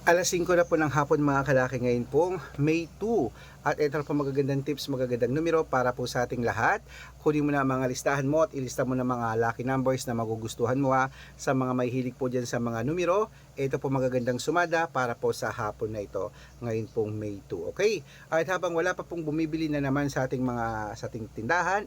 Alas 5 na po ng hapon mga kalaki, ngayon pong May 2. At ito po magagandang tips, magagandang numero para po sa ating lahat. Kunin mo na ang mga listahan mo at ilista mo na mga lucky numbers na magugustuhan mo sa mga may hilig po dyan sa mga numero. Ito po magagandang sumada para po sa hapon na ito, ngayon pong May 2. Okay? At habang wala pa pong bumibili na naman sa ating tindahan,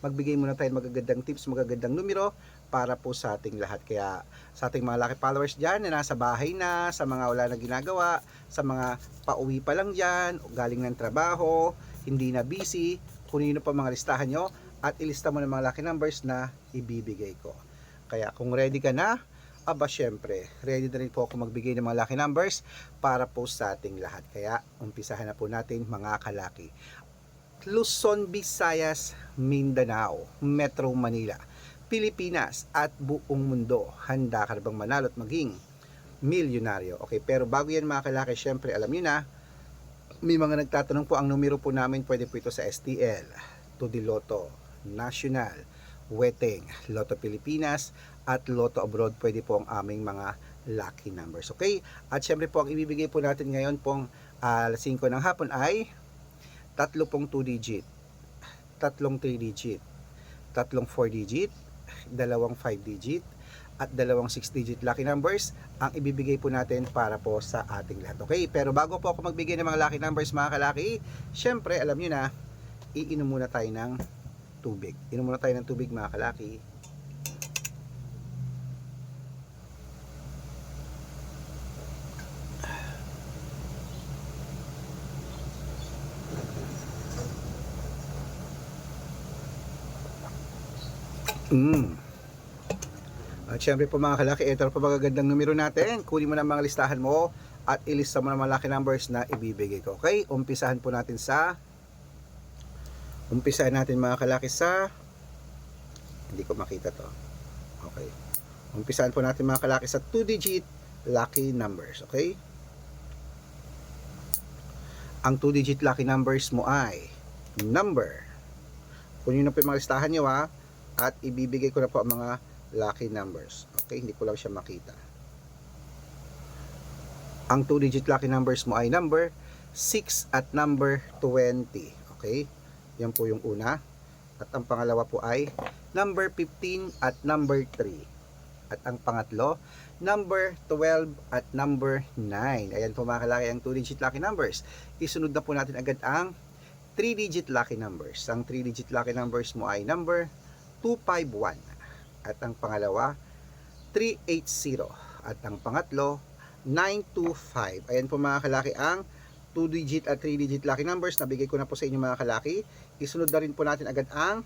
magbigay muna tayo magagandang tips, magagandang numero para po sa ating lahat. Kaya sa ating mga lucky followers dyan na nasa bahay na, sa mga wala na ginagawa, sa mga pauwi pa lang dyan, galing ng trabaho, hindi na busy, kunin nyo pa mga listahan nyo at ilista mo ng mga lucky numbers na ibibigay ko. Kaya kung ready ka na, aba syempre, ready na rin po ako magbigay ng mga lucky numbers para po sa ating lahat. Kaya umpisahan na po natin mga kalaki. Luzon, Visayas, Mindanao, Metro Manila, Pilipinas at buong mundo. Handa ka na bang manalo at maging milyonaryo? Okay, pero bago yan mga kalaki, syempre alam nyo na, may mga nagtatanong po, ang numero po namin pwede po ito sa STL, Tudi Lotto, National, Weteng, Lotto Pilipinas at Lotto Abroad. Pwede po ang aming mga lucky numbers. Okay, at syempre po ang ibibigay po natin ngayon pong alas 5 ng hapon ay tatlo pong 2 digit, tatlong 3 digit, tatlong 4 digit, dalawang 5 digit at dalawang 6 digit lucky numbers ang ibibigay po natin para po sa ating lahat. Okay, pero bago po ako magbigay ng mga lucky numbers mga kalaki, syempre alam nyo na, iinom muna tayo ng tubig. Inom muna tayo ng tubig mga kalaki. At syempre po mga kalaki, ito po magagandang numero natin. Kunin mo na mga listahan mo at ilista mo na mga lucky numbers na ibibigay ko. Okay, umpisahan natin mga kalaki sa, hindi ko makita to. Okay, umpisahan po natin mga kalaki sa 2 digit lucky numbers. Okay, ang 2 digit lucky numbers mo ay number, kunin na po yung mga listahan nyo at ibibigay ko na po ang mga lucky numbers. Okay, hindi ko lang siya makita. Ang 2 digit lucky numbers mo ay number 6 at number 20. Okay, yan po yung una. At ang pangalawa po ay number 15 at number 3. At ang pangatlo, number 12 at number 9. Ayan po mga kalaki ang 2 digit lucky numbers. Isunod na po natin agad ang 3 digit lucky numbers. Ang 3 digit lucky numbers mo ay number 251. At ang pangalawa, 380. At ang pangatlo, 925. Ayan po mga kalaki ang 2 digit at 3 digit lucky numbers. Nabigay ko na po sa inyo mga kalaki. Isunod na rin po natin agad ang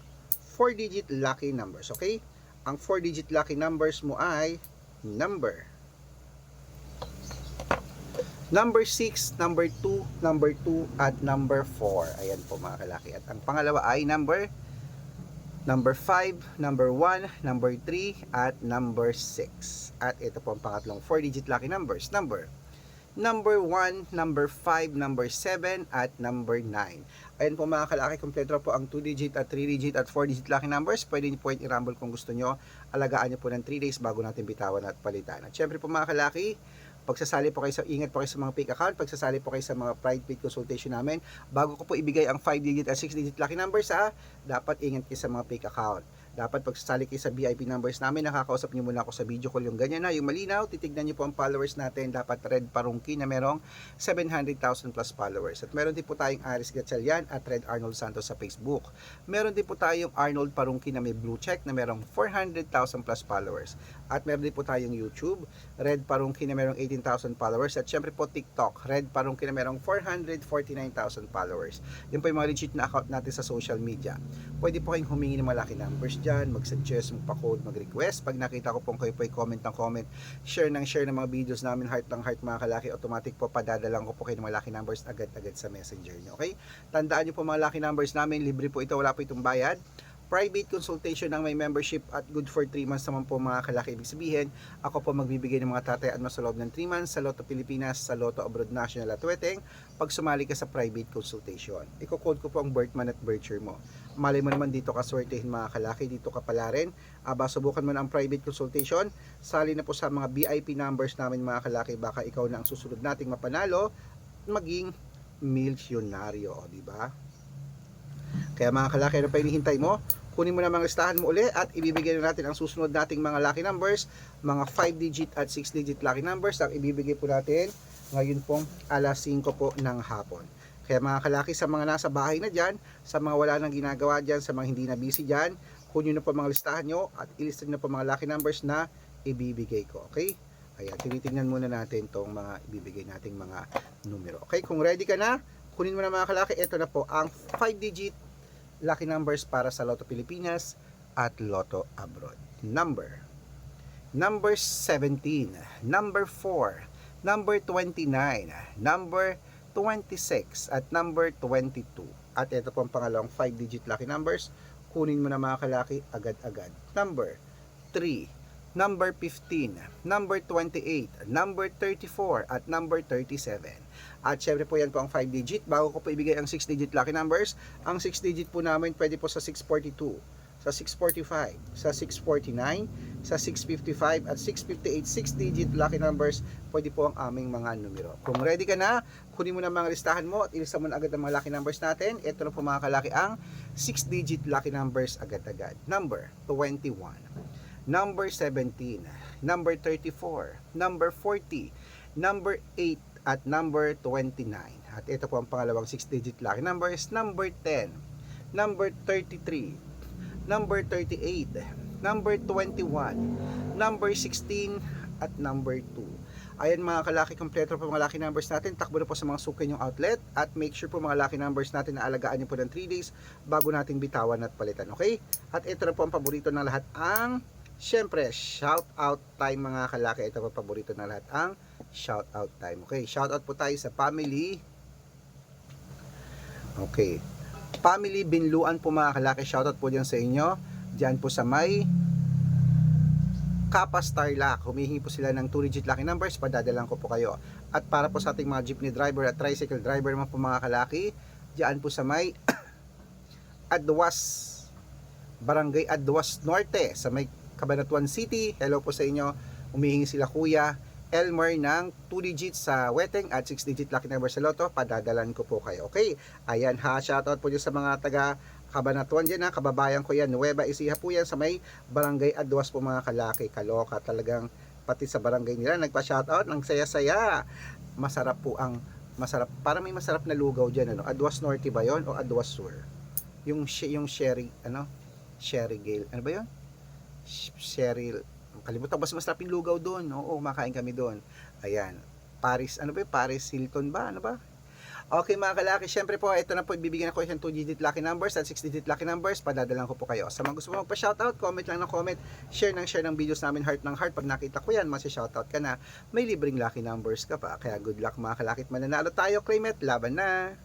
4 digit lucky numbers. Okay? Ang 4 digit lucky numbers mo ay number 6, number 2, number 2 at number 4. Ayan po mga kalaki. At ang pangalawa ay number 5, number 1, number 3, at number 6. At ito po ang pangatlong 4 digit lucky numbers. Number 1, number 5, number 7, at number 9. Ayan po mga kalaki, kompleto po ang 2 digit at 3 digit at 4 digit lucky numbers. Pwede nyo po yung i-rumble kung gusto nyo. Alagaan nyo po ng 3 days bago natin bitawan at palitan. At syempre po mga kalaki, pagsasali po kayo ingat po kayo sa mga fake account, pagsasali po kayo sa mga private consultation namin, bago ko po ibigay ang 5 digit at 6 digit lucky numbers dapat ingat kayo sa mga fake account. Dapat pagsasali kayo sa VIP numbers namin, nakakausap nyo muna ako sa video call, yung ganyan na, yung malinaw, titignan nyo po ang followers natin, dapat Red Parungki na merong 700,000 plus followers. At meron din po tayong Aris Gatchalian at Red Arnold Santos sa Facebook. Meron din po tayong Arnold Parungki na may blue check na merong 400,000 plus followers. At meron din po tayong YouTube, Red Parungki na merong 18,000 followers. At syempre po TikTok, Red Parungki na merong 449,000 followers. Yun po yung mga legit na account natin sa social media. Pwede po kayong humingi ng mga lucky numbers dyan, mag-suggest, magpa-code, mag-request. Pag nakita ko pong kayo po ay comment ng comment, share ng mga videos namin, heart ng heart mga kalaki, automatic po padadalang ko po kayo ng mga lucky numbers agad-agad sa messenger nyo. Okay? Tandaan nyo po mga lucky numbers namin, libre po ito, wala po itong bayad. Private consultation ang may membership at good for 3 months naman po mga kalaki. Ibig sabihin, ako po magbibigay ng mga tatayaan mo sa loob ng 3 months sa Lotto Pilipinas, sa Lotto Abroad National at Weteng pag sumali ka sa private consultation. Iko-code ko po ang birth month at birth year mo. Malay mo naman dito ka swertehin mga kalaki, dito ka pala rin. Subukan mo na ang private consultation. Sali na po sa mga VIP numbers namin mga kalaki, baka ikaw na ang susunod nating mapanalo maging milyonaryo, di ba? Kaya mga kalaki, ano pa hinihintay mo? Kunin mo na mga listahan mo uli at ibibigay na natin ang susunod nating mga lucky numbers, mga 5-digit at 6-digit lucky numbers ang ibibigay po natin ngayon pong alas 5 po ng hapon. Kaya mga kalaki, sa mga nasa bahay na dyan, sa mga wala nang ginagawa dyan, sa mga hindi na busy dyan, kunin na po mga listahan nyo at ilista nyo na po mga lucky numbers na ibibigay ko. Okay? Ayan, tinitingnan muna natin itong mga ibibigay nating mga numero. Okay, kung ready ka na, kunin mo na mga kalaki, ito na po ang 5-digit lucky numbers para sa Lotto Pilipinas at Lotto Abroad. Number 17, number 4, number 29, number 26, at number 22. At ito po ang pangalawang 5-digit lucky numbers. Kunin mo na mga kalaki agad-agad. Number 3, number 15, number 28, number 34, at number 37. At syempre po yan po ang 5-digit. Bago ko po ibigay ang 6-digit lucky numbers, ang 6-digit po namin pwede po sa 642, sa 645, sa 649, sa 655, at 658. 6-digit lucky numbers pwede po ang aming mga numero. Kung ready ka na, kunin mo na mga listahan mo at ilista mo na agad ang mga lucky numbers natin. Ito na po mga kalaki ang 6-digit lucky numbers agad-agad. Number 21, number 17, number 34, number 40, number 8, at number 29. At ito po ang pangalawang 6-digit lucky numbers, number 10, number 33, number 38, number 21, number 16, at number 2. Ayan mga kalaki, kompleto po mga lucky numbers natin. Takbo na po sa mga suki yung outlet at make sure po mga lucky numbers natin na alagaan nyo po ng 3 days bago natin bitawan at palitan. Okay? At ito na po ang paborito ng lahat, ang syempre, shout out time mga kalaki. Ito po paborito ng lahat, ang shout out time. Okay, shout out po tayo sa family. Okay, family Binluan po mga kalaki. Shout out po diyan sa inyo. Diyan po sa may Kapas Tarlac. Humihingi po sila ng 2-digit lucky numbers. Padadalan ko po kayo. At para po sa ating mga jeepney driver at tricycle driver naman po mga kalaki, diyan po sa may Adwas, Barangay Adwas Norte, sa may Cabanatuan City. Hello po sa inyo. Humihingi sila Kuya Elmer ng 2 digits sa Weteng at 6-digit lucky number sa Lotto. Padadalan ko po kayo. Okay? Ayan ha. Shoutout po dyan sa mga taga Cabanatuan dyan ha. Kababayan ko yan. Nueva Ecija po yan sa may Barangay Adwas po mga kalaki. Kaloka talagang, pati sa barangay nila nagpa-shoutout. Ang saya-saya. Masarap po ang masarap. Para may masarap na lugaw dyan. Ano? Adwas Norte ba yon o Adwas Sur? Yung Sherry, ano? Sherry Gale. Ano ba yon? Cheryl, kalimutan ko, basta masarap yung lugaw doon. Oo, makain kami doon. Ayan, Paris, ano ba yung Paris Hilton ba? Ano ba? Okay mga kalaki, syempre po, ito na po, ibibigyan ako ng 2-digit lucky numbers at 6-digit lucky numbers. Padadalan ko po kayo. Sa mga gusto mo magpa-shoutout, comment lang ng comment, share ng videos namin, heart ng heart. Pag nakita ko yan, masi-shoutout ka na, may libreng lucky numbers ka pa. Kaya good luck mga kalaki, mananalo tayo, claim it, laban na!